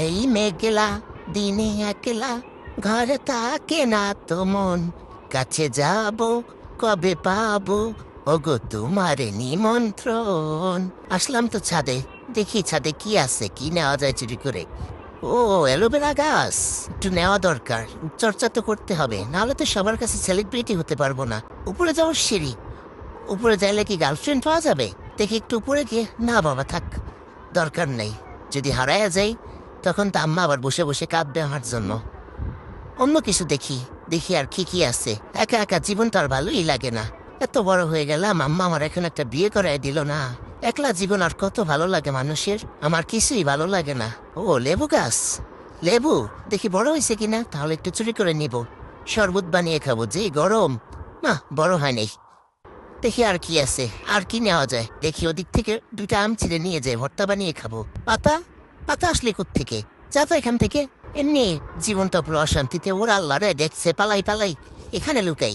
এই মেঘলা দিনে একলা ঘরে থাকে না তো মন, কাছে যাব কবে পাবো ওগো তোমার নিমন্ত্রণ। আসলাম তো ছাদে, দেখি ছাদে কি আছে, কি নেওয়া যায় চুরি করে। ও, অ্যালোভেরা গাছ একটু নেওয়া দরকার, চর্চা তো করতে হবে, নাহলে তো সবার কাছে সেলিব্রিটি হতে পারবো না। উপরে যাওয়ার সিঁড়ি, উপরে যাইলে কি গার্লফ্রেন্ড পাওয়া যাবে? দেখি একটু উপরে গিয়ে, না বাবা থাক, দরকার নেই। যদি হারায়া যাই তখন তো আম্মা আবার বসে বসে কাঁদবে আমার জন্য। অন্য কিছু দেখি, দেখি আর কি কি আছে। একা একা জীবন তো আর ভালোই লাগে না। এত বড় হয়ে গেলাম, আম্মা আমার এখন একটা বিয়ে করায় দিল না। একলা জীবন আর কত ভালো লাগে মানুষের, আমার কিছুই ভালো লাগে না। ও, লেবু গাছ, লেবু দেখি বড় হয়েছে কিনা, তাহলে একটু চুরি করে নিব, শরবত বানিয়ে খাবো, যে গরম। না, বড় হয় নাই। দেখি আর কি আছে, আর কি নেওয়া যায়। দেখি ওদিক থেকে দুইটা আম ছিঁড়ে নিয়ে যায়, ভর্তা বানিয়ে খাবো। পাতা, পাতা আসলে থেকে যা তো এখান থেকে। এমনি জীবনটা পুরো অশান্তিতে, ওরা আল্লাহ রে দেখছে, পালাই পালাই, এখানে লুকাই।